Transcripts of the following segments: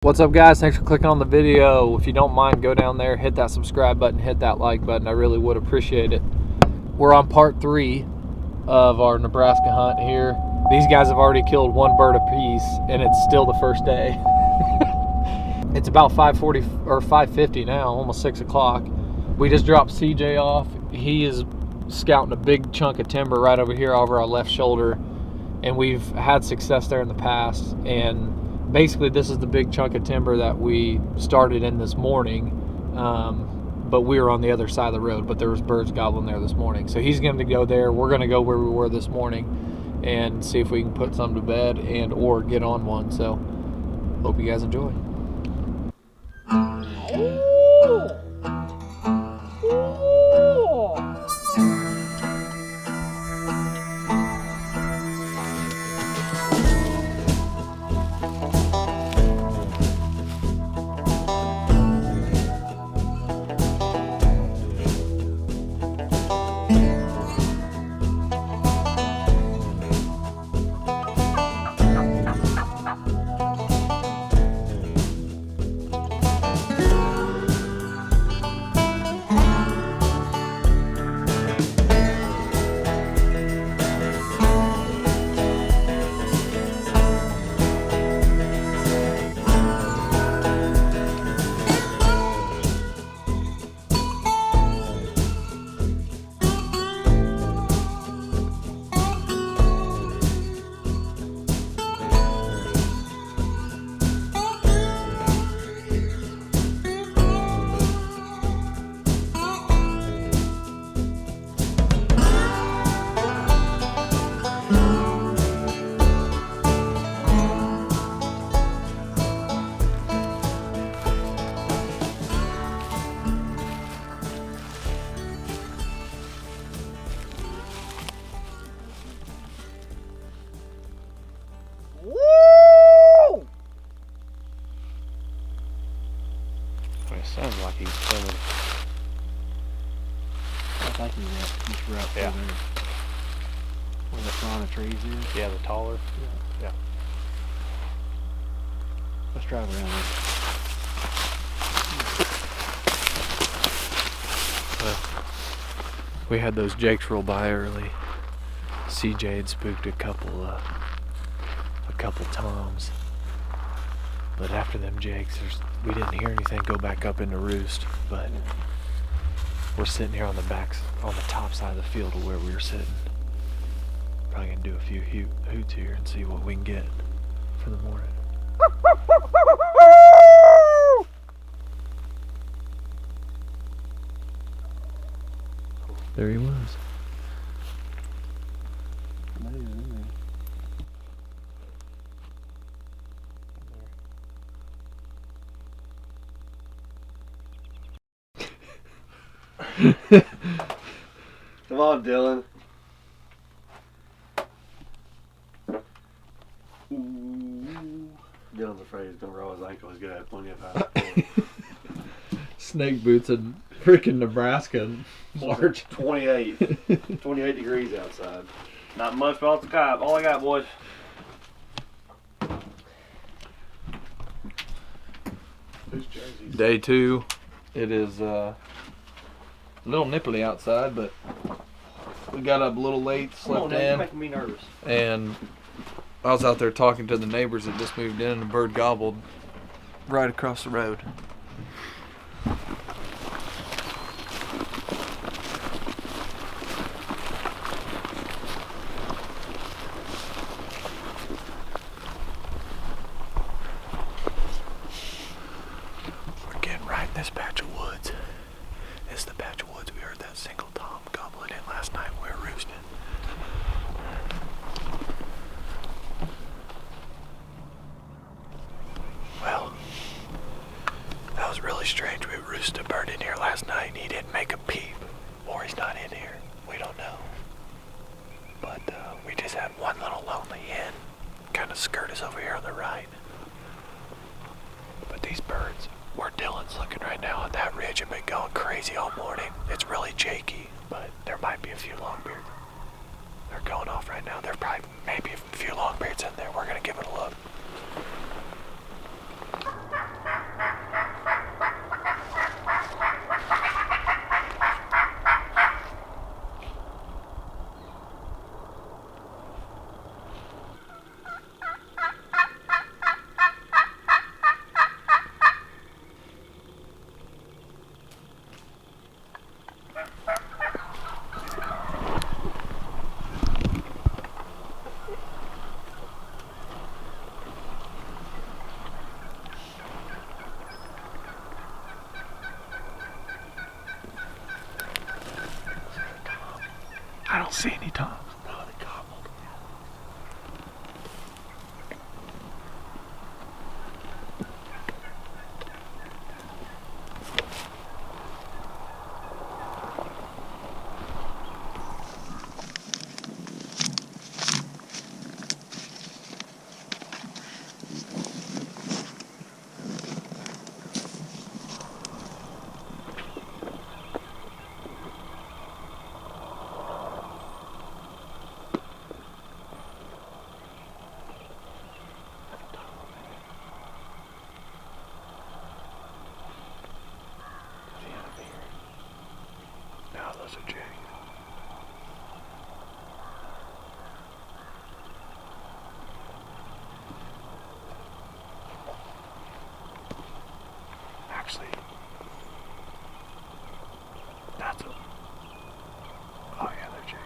What's up, guys? Thanks for clicking on the video. If you don't mind, go down there, hit that subscribe button, hit that like button. I really would appreciate it. We're on part 3 of our Nebraska hunt here. These guys have already killed one bird apiece, and it's still the first day. It's about 5:40 or 5:50 now, almost 6 o'clock. We just dropped CJ off. He is scouting a big chunk of timber right over here over our left shoulder, and we've had success there in the past. And basically, this is the big chunk of timber that we started in this morning, but we were on the other side of the road, but there was birds gobbling there this morning. So he's going to go there. We're going to go where we were this morning and see if we can put some to bed and or get on one. So hope you guys enjoy. It sounds like he's coming. I think he's right Yeah. there. Where the front of trees is. Yeah, the taller. Yeah. Let's drive around there. We had those jakes roll by early. CJ had spooked a couple toms, but after them jakes, we didn't hear anything go back up into roost. But we're sitting here on the top side of the field of where we were sitting. Probably gonna do a few hoots here and see what we can get for the morning. There he was. Come on, Dylan. Ooh. Dylan's afraid he's gonna roll his ankle. He's gonna have plenty of height. Snake boots in freaking Nebraska in March. 28 degrees outside. Not much off the top. All I got, boys. Whose jerseys? Day 2. It is a little nipply outside, but we got up a little late, slept You're in, making me nervous. and I was out there talking to the neighbors that just moved in, and a bird gobbled right across the road. We're getting right in this patch of woods. This is the patch of woods we heard that single tom gobbling in last night when we were roosting. Well, that was really strange. We roosted a bird in here last night and he didn't make a peep. Or he's not in here. We don't know. But we just had one little lonely hen kind of skirt us over here on the right. But these birds, where Dylan's looking right now on that ridge, have been going crazy all morning. It's really jakey, but there might be a few longbeards. They're going off right now. There probably maybe a few longbeards in there. We're gonna give it a look. see any toms. No, they gobbled. No, those are jigs. Actually, that's a... Oh yeah, they're jigs.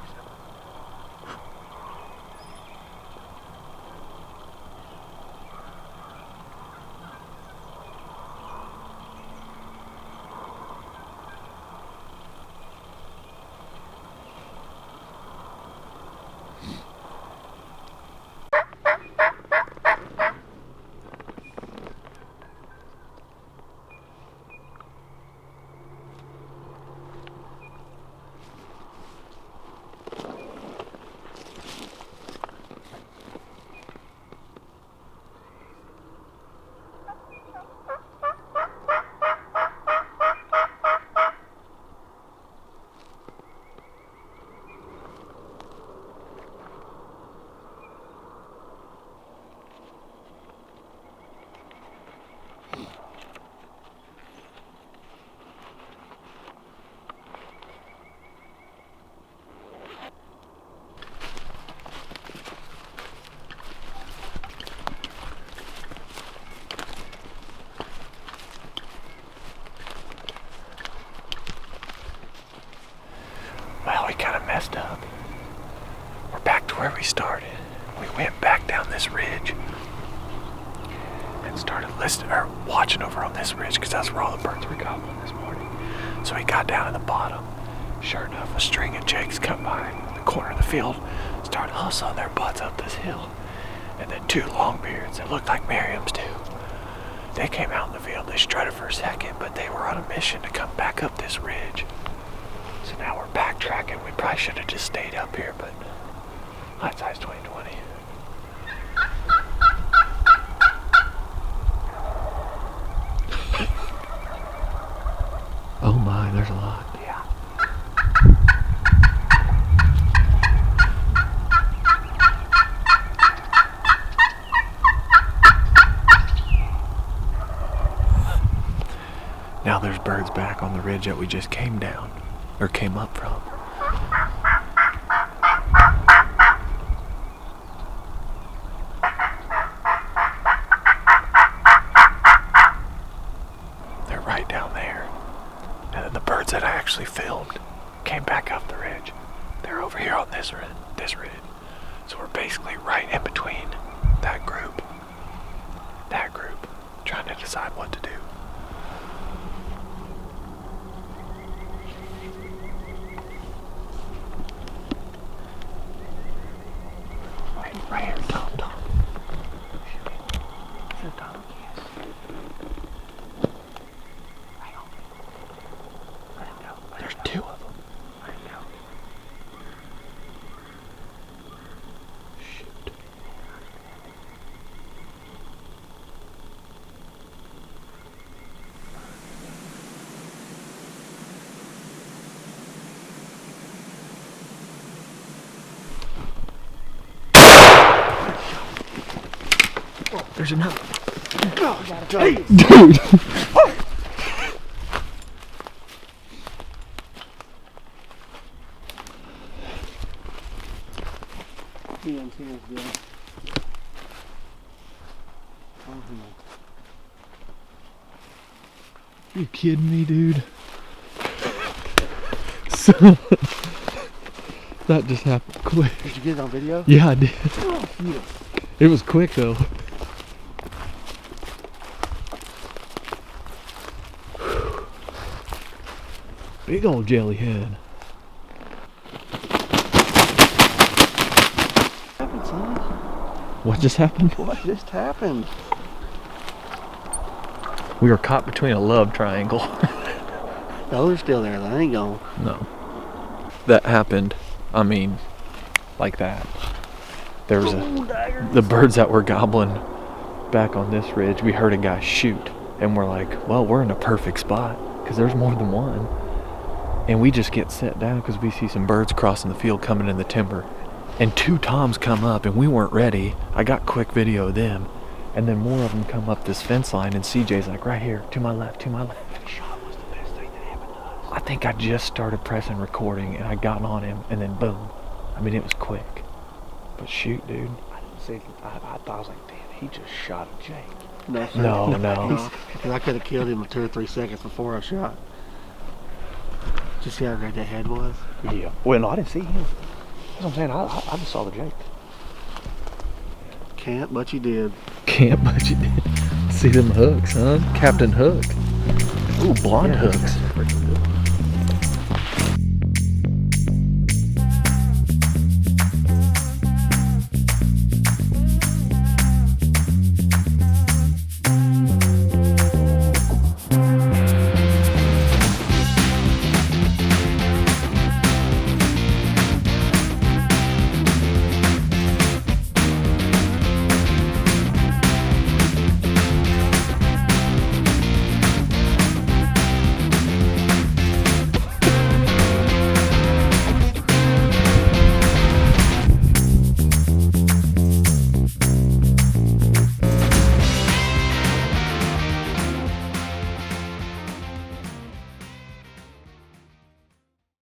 Well, we kind of messed up. We're back to where we started. We went back down this ridge and started watching over on this ridge because that's where all the birds were gobbling this morning. So we got down in the bottom. Sure enough, a string of jakes come by the corner of the field, started hustling their butts up this hill. And then two longbeards that looked like Miriam's too. They came out in the field, they strutted for a second, but they were on a mission to come back up this ridge. So now we're backtracking. We probably should have just stayed up here, but hindsight's 2020. Oh my, there's a lot. Yeah. Now there's birds back on the ridge that we just came down, or came up from. They're right down there. And then the birds that I actually filmed came back up the ridge. They're over here on this ridge. So we're basically right in between that group, trying to decide what to do. Right here, Tom. Is it Tom? Yes. Hang on. Let him go. There's two of them. Let him go. Shoot. There's another. Oh, hey, dude. You kidding me, dude? So that just happened quick. Did you get it on video? Yeah, I did. Oh, yeah. It was quick though. Big old jelly head. What just happened? What just happened? We were caught between a love triangle. Those are still there. They ain't gone. No. That happened, I mean, like that. There was the birds that were gobbling back on this ridge, we heard a guy shoot. And we're like, well, we're in a perfect spot because there's more than one. And we just get set down because we see some birds crossing the field coming in the timber. And 2 toms come up and we weren't ready. I got quick video of them. And then more of them come up this fence line and CJ's like, right here, to my left, to my left. That shot was the best thing that happened to us. I think I just started pressing recording and I got on him and then boom. I mean, it was quick. But shoot, dude. I didn't see. I thought I was like, damn, he just shot a Jake. No, sir. No. Because I could have killed him in 2 or 3 seconds before I shot. Did you see how great that head was? Yeah. Well, no, I didn't see him. That's what I'm saying. I just saw the Jake. Can't, but you did. Can't, but you did. See them hooks, huh? Captain Hook. Ooh, blonde hooks.